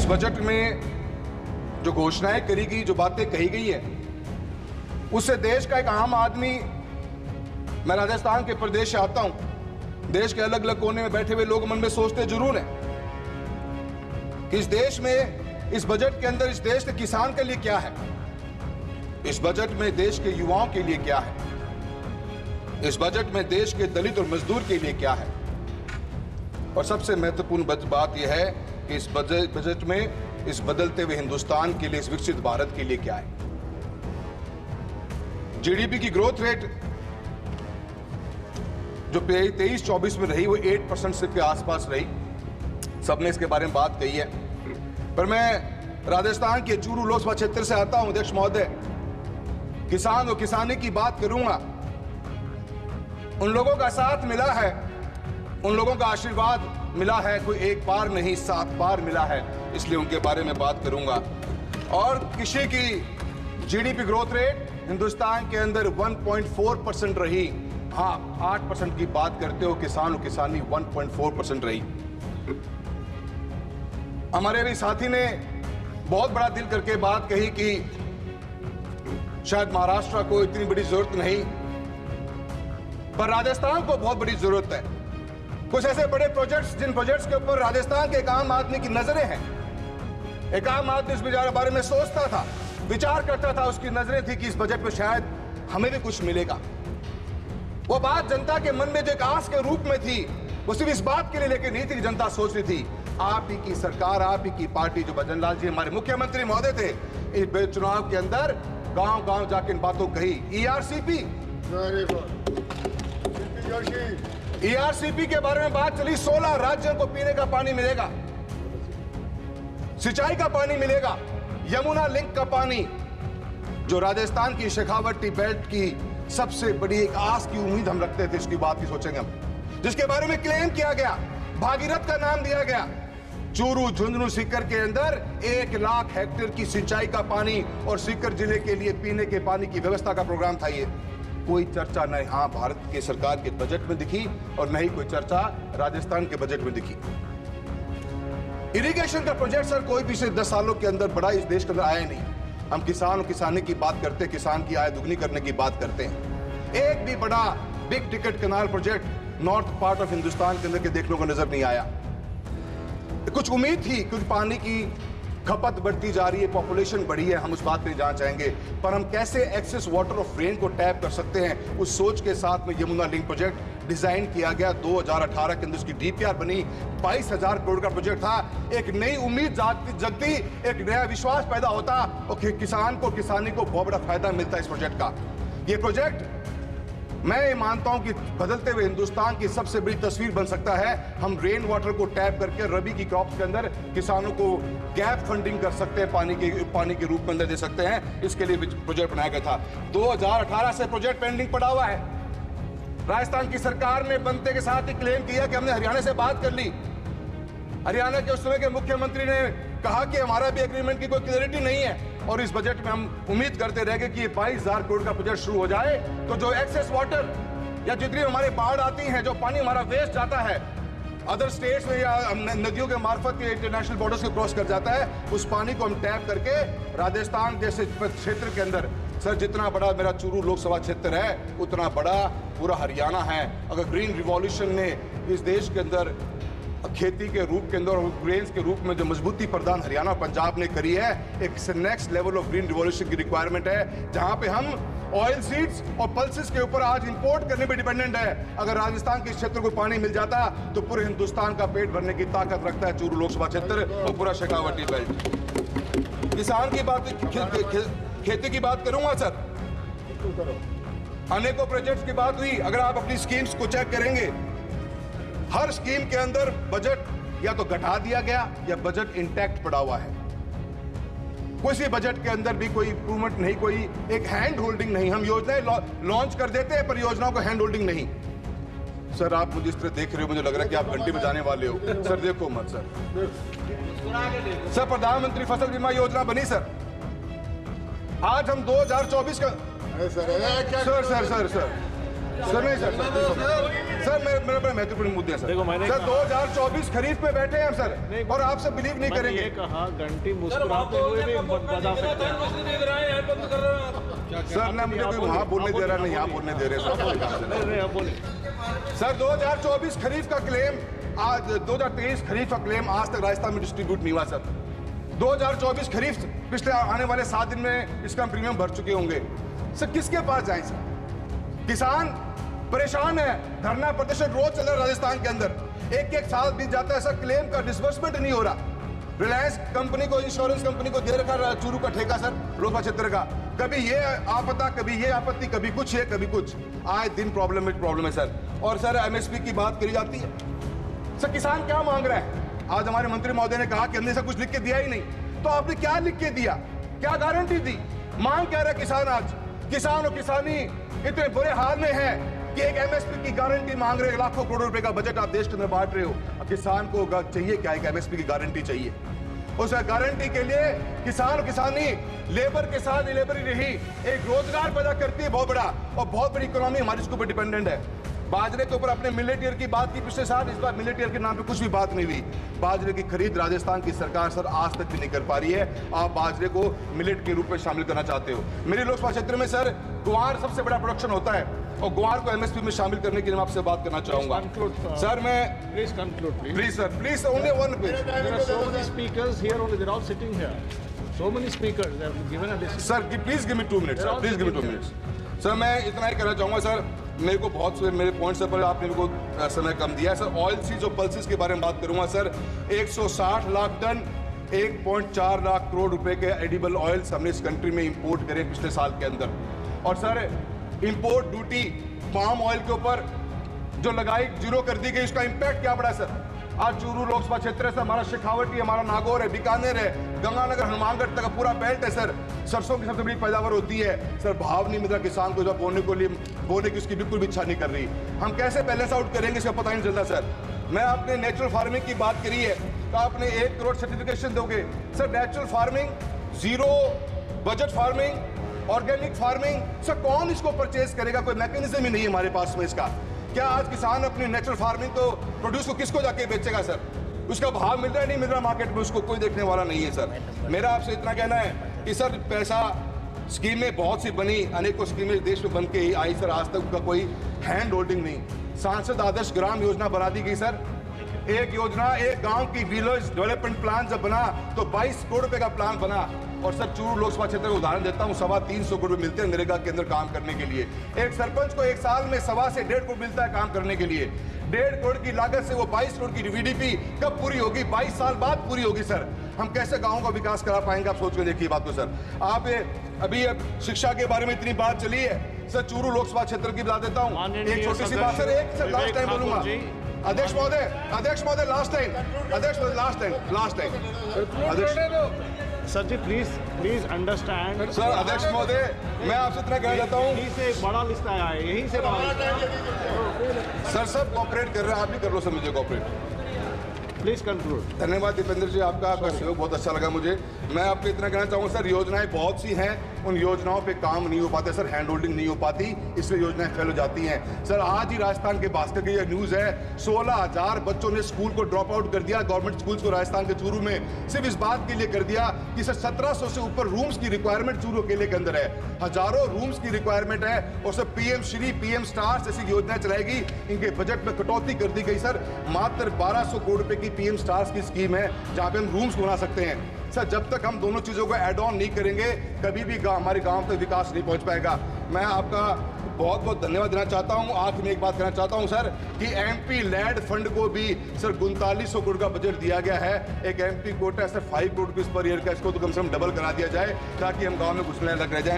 इस बजट में जो घोषणाएं करी गई, जो बातें कही गई है, उससे देश का एक आम आदमी, मैं राजस्थान के प्रदेश से आता हूं, देश के अलग अलग कोने में बैठे हुए लोग मन में सोचते जरूर हैं कि इस देश में, इस बजट के अंदर, इस देश के किसान के लिए क्या है, इस बजट में देश के युवाओं के लिए क्या है, इस बजट में देश के दलित और मजदूर के लिए क्या है। और सबसे महत्वपूर्ण बात यह है कि इस बजट में इस बदलते हुए हिंदुस्तान के लिए, इस विकसित भारत के लिए क्या है। जीडीपी की ग्रोथ रेट जो 23-24 में रही वो 8% से के आसपास रही, सबने इसके बारे में बात कही है। पर मैं राजस्थान के चूरू लोकसभा क्षेत्र से आता हूं, अध्यक्ष महोदय, किसान और किसानी की बात करूंगा। उन लोगों का साथ मिला है, उन लोगों का आशीर्वाद मिला है, कोई एक बार नहीं 7 बार मिला है, इसलिए उनके बारे में बात करूंगा। और कृषि की जीडीपी ग्रोथ रेट हिंदुस्तान के अंदर 1.4% रही। हाँ, 8% की बात करते हो, किसान और किसानी 1.4% रही। हमारे भी साथी ने बहुत बड़ा दिल करके बात कही कि शायद महाराष्ट्र को इतनी बड़ी जरूरत नहीं, पर राजस्थान को बहुत बड़ी जरूरत है। कुछ ऐसे बड़े प्रोजेक्ट्स, जिन प्रोजेक्ट्स के ऊपर राजस्थान के एक आम आदमी की नजरें हैं, एक आम आदमी इस बारे में सोचता था, विचार करता था, उसकी नजरें थी कि इस बजट में शायद हमें भी कुछ मिलेगा। वो बात जनता के मन में जो एक आस के रूप में थी, वो सिर्फ इस बात के लिए लेके नहीं थी कि जनता सोच रही थी, आप ही की सरकार, आप ही की पार्टी, जो भजन लाल जी हमारे मुख्यमंत्री महोदय थे, इस चुनाव के अंदर गांव गांव जाके इन बातों कही। ईआरसीपी के बारे में बात चली, 16 राज्यों को पीने का पानी मिलेगा, सिंचाई का पानी मिलेगा, यमुना लिंक का पानी, जो राजस्थान की शेखावटी बेल्ट की सबसे बड़ी एक आस की उम्मीद हम रखते थे, इसकी बात ही सोचेंगे हम, जिसके बारे में क्लेम किया गया, भागीरथ का नाम दिया गया। चूरू, झुंझुनू, सीकर के अंदर 1 लाख हेक्टेयर की सिंचाई का पानी और सीकर जिले के लिए पीने के पानी की व्यवस्था का प्रोग्राम था। ये कोई चर्चा न यहां भारत के सरकार के बजट में दिखी और न ही कोई चर्चा राजस्थान के बजट में दिखी। इरिगेशन का प्रोजेक्ट सर कोई पिछले 10 सालों के अंदर बड़ा इस देश के अंदर आया नहीं। हम किसान और किसानी की बात करते हैं, किसान की आय दुगनी करने की बात करते हैं। एक भी बड़ा big ticket canal project north part of Hindustan के अंदर के देखने को नजर नहीं आया। कुछ उम्मीद थी, क्योंकि पानी की खपत बढ़ती जा रही है, पॉपुलेशन बढ़ी है, हम उस बात पे जाना चाहेंगे, पर हम कैसे एक्सेस वाटर ऑफ रेन को टैप कर सकते हैं, उस सोच के साथ में यमुना लिंक प्रोजेक्ट डिजाइन किया गया। 2018 के अंदर उसकी डीपीआर बनी, 22,000 करोड़ का प्रोजेक्ट था। एक नई उम्मीद जगती, एक नया विश्वास पैदा होता और किसान को, किसानी को बहुत बड़ा फायदा मिलता इस प्रोजेक्ट का। ये प्रोजेक्ट मैं ये मानता हूं कि बदलते हुए हिंदुस्तान की सबसे बड़ी तस्वीर बन सकता है। हम रेन वाटर को टैप करके रबी की क्रॉप्स के अंदर किसानों को गैप फंडिंग कर सकते हैं, पानी के रूप में अंदर दे सकते हैं। इसके लिए प्रोजेक्ट बनाया गया था। 2018 से प्रोजेक्ट पेंडिंग पड़ा हुआ है। राजस्थान की सरकार ने बनते के साथ ही क्लेम किया कि हमने हरियाणा से बात कर ली। हरियाणा के उस समय के मुख्यमंत्री ने कहा कि हमारा भी एग्रीमेंट की कोई क्लैरिटी नहीं है, और इस बजट में हम उम्मीद करते रह गए कि ये 22,000 करोड़ का प्रोजेक्ट शुरू हो जाए, तो जो एक्सेस वाटर या जितनी हमारे बाढ़ आती हैं, जो पानी हमारा वेस्ट जाता है अदर स्टेट्स में या नदियों के मार्फत के इंटरनेशनल बॉर्डर्स को क्रॉस कर जाता है, उस पानी को हम टैप करके राजस्थान जैसे क्षेत्र के अंदर, सर जितना बड़ा मेरा चूरू लोकसभा क्षेत्र है उतना बड़ा पूरा हरियाणा है। अगर ग्रीन रिवॉल्यूशन ने इस देश के अंदर खेती के रूप के अंदर और ग्रेन्स के रूप में जो मजबूती प्रदान हरियाणा और पंजाब ने करी है, एक next level of green revolution की रिक्वायरमेंट है, जहां पे हम ऑयल सीड्स और पल्सेस के ऊपर आज इंपोर्ट करने पे डिपेंडेंट है। अगर राजस्थान के क्षेत्र को पानी मिल जाता तो पूरे हिंदुस्तान का पेट भरने की ताकत रखता है चूरू लोकसभा क्षेत्र और पूरा शेखावटी बेल्ट। किसान की बात, खेती की बात करूंगा सर, अनेकों प्रोजेक्ट्स की बात हुई। अगर आप अपनी स्कीम्स को चेक करेंगे, हर स्कीम के अंदर बजट या तो घटा दिया गया या बजट इंटैक्ट पड़ा हुआ है। किसी बजट के अंदर भी कोई इंप्रूवमेंट नहीं, कोई एक हैंड होल्डिंग नहीं। हम योजनाएं लॉन्च कर देते हैं पर योजनाओं को हैंड होल्डिंग नहीं। सर आप मुझे इस तरह देख रहे हो, मुझे लग रहा है कि आप घंटी बजाने वाले हो। सर देखो मत सर। सर प्रधानमंत्री फसल बीमा योजना बनी सर, आज हम 2024 का सर सर नहीं सर मेरे बड़े महत्वपूर्ण मुद्दे हैं सर। देखो मैंने सर 2024 खरीफ में बैठे हैं हम सर, और आपसे बिलीव नहीं करेंगे। ये कहा घंटी मुस्कुराते हुए भी बता सकते हैं। सर ना मुझे कोई वहाँ बोलने दे रहा, नहीं यहाँ बोलने दे रहे सर। 2024 खरीफ का क्लेम आज 2023 खरीफ का क्लेम आज तक राजस्थान में डिस्ट्रीब्यूट नहीं हुआ सर। 2024 खरीफ पिछले आने वाले 7 दिन में इसका प्रीमियम भर चुके होंगे सर। किसके पास जाएं सर? किसान परेशान है, धरना प्रदर्शन रोज चल रहा है राजस्थान के अंदर। एक साल बीत जाता है सर, क्लेम का डिसबर्समेंट नहीं हो रहा। रिलायंस कंपनी को, इंश्योरेंस कंपनी को दे रखा चूरू का ठेका सर, लोकसभा क्षेत्र का। कभी ये आपदा, कभी ये आपत्ति, कभी कुछ है, कभी कुछ। आए दिन प्रॉब्लम है सर। और सर एमएसपी की बात करी जाती है सर। किसान क्या मांग रहा है? आज हमारे मंत्री महोदय ने कहा कि हमने सब कुछ लिख के दिया ही नहीं। तो आपने क्या लिख के दिया? क्या गारंटी दी? मांग क्या रहा किसान? आज किसान और किसानी इतने बुरे हाल में है कि एक एमएसपी की गारंटी मांग रहे। लाखों करोड़ रुपए का बजट आप देश के अंदर बांट रहे हो। अब किसान को चाहिए क्या? एक एमएसपी की गारंटी चाहिए। उस गारंटी के लिए किसान और किसानी लेबर के साथ लेबर ही रही, एक रोजगार पैदा करती है बहुत बड़ा, और बहुत बड़ी इकोनॉमी हमारी इसके ऊपर डिपेंडेंट है। बाजरे के ऊपर अपने मिलेटियर की बात की पिछले साल, इस बार मिलेटियर के नाम पे कुछ भी बात नहीं हुई। बाजरे की खरीद राजस्थान की सरकार सर आज तक भी नहीं कर पा रही है। आप बाजरे को मिलेट के रूप में शामिल करना चाहते हो। मेरे लोकसभा क्षेत्र में सर ग्वार सबसे बड़ा प्रोडक्शन होता है, और ग्वार को एमएसपी में शामिल करने के लिए मैं आपसे बात करना चाहूंगा सर। मैं please sir only one please. So many speakers here only, they're all sitting here. So many speakers, they have given a list. Sir please give me 2 minutes sir, please give me 2 minutes sir. मैं इतना ही कहना चाहूंगा sir, मेरे को बहुत से मेरे points पर आपने मेरे को समय कम दिया है सर। ऑयल सीज और पल्सेस के बारे में बात करूंगा सर। 160 लाख टन 1.4 लाख करोड़ रुपए के एडिबल ऑयल्स हमने इस कंट्री में इंपोर्ट करे पिछले साल के अंदर। और sir import duty palm oil के ऊपर जो लगाई, जीरो कर दी गई, उसका इंपैक्ट क्या पड़ा सर? आज चूरू लोकसभा क्षेत्र है, हमारा शेखावटी, हमारा नागौर है, बीकानेर है, गंगानगर, हनुमानगढ़ तक का पूरा बेल्ट है सर। सरसों की सबसे बड़ी पैदावार होती है सर। भाव नहीं मिल रहा किसान को, जब बोने की उसकी बिल्कुल भी इच्छा नहीं कर रही। हम कैसे बैलेंस आउट करेंगे इसका पता नहीं चलता सर। मैं आपने नेचुरल फार्मिंग की बात करी है, तो आपने 1 करोड़ सर्टिफिकेशन दोगे sir. Natural farming, zero budget farming, organic farming sir, कौन इसको परचेज करेगा? कोई मैकेनिज्म ही नहीं है हमारे पास में इसका। क्या आज किसान अपनी नेचुरल फार्मिंग को प्रोड्यूस को किसको जाके बेचेगा सर? उसका भाव मिल रहा है नहीं मिल रहा मार्केट में, उसको कोई देखने वाला नहीं है सर। मेरा आपसे इतना कहना है कि सर पैसा स्कीमें बहुत सी बनी, अनेकों स्कीमें देश में बन के ही आई सर, आज तक उनका कोई हैंड होल्डिंग नहीं। सांसद आदर्श ग्राम योजना बना दी गई सर। एक योजना, एक गांव की विलेज डेवलपमेंट प्लान जब बना तो 22 करोड़ रुपए का प्लान बना। और सर चूरू लोकसभा क्षेत्र का उदाहरण देता हूं, 325 करोड़ मिलते हैं नरेगा के अंदर काम करने के लिए। एक सरपंच को एक साल में 1.25 से 1.5 करोड़ मिलता है काम करने के लिए। 1.5 करोड़ की लागत से वो 22 करोड़ की वीडीपी कब पूरी होगी? 22 साल बाद पूरी होगी सर। हम कैसे गाँव का विकास करा पाएंगे? आप सोच कर देखिए बात को सर। आप अभी शिक्षा के बारे में इतनी बात चली है सर, चूरू लोकसभा क्षेत्र की बता देता हूँ एक छोटी सी बात सर, लास्ट टाइम बोलूंगा। अध्यक्ष महोदय last time sir ji please understand sir. अध्यक्ष महोदय मैं आपसे इतना कहना चाहता हूँ, यहीं से एक बड़ा लिस्ट आया है, यहीं से सर सब कॉपरेट कर रहे हैं, आप भी कर लो सर मुझे कॉपरेट। Please conclude. धन्यवाद दीपेंद्र जी, आपका सहयोग बहुत अच्छा लगा मुझे। मैं आपको इतना कहना चाहूँगा सर, योजनाएं बहुत सी हैं, उन योजनाओं पे काम नहीं हो पाते सर, हैंड होल्डिंग नहीं हो पाती, इसलिए योजनाएं फेल हो जाती हैं सर। आज ही राजस्थान के भास्कर की यह न्यूज़ है, 16,000 बच्चों ने स्कूल को ड्रॉप आउट कर दिया, गवर्नमेंट स्कूल्स को राजस्थान के चूरू में, सिर्फ इस बात के लिए कर दिया कि सर 1700 से ऊपर रूम्स की रिक्वायरमेंट चूरू अकेले के अंदर है। हजारों रूम्स की रिक्वायरमेंट है, और sir PM Shri, PM stars जैसी योजनाएं चलाएगी, इनके बजट में कटौती कर दी गई सर। मात्र 1200 करोड़ रुपए की पीएम स्टार्स की स्कीम है, जहां पे हम रूम्स बना सकते हैं सर। जब तक हम दोनों चीजों को ऐड ऑन नहीं करेंगे, कभी भी हमारे गांव तक विकास नहीं पहुंच पाएगा। मैं आपका बहुत बहुत धन्यवाद देना चाहता हूं। आखिर में एक बात कहना चाहता हूं सर, कि एमपी लैंड फंड को भी सर 3900 करोड़ का बजट दिया गया है। एक MP quota sir 5 crore rupees per year का, इसको तो कम से कम डबल करा दिया जाए, ताकि हम गाँव में घुसने लग रह जाए।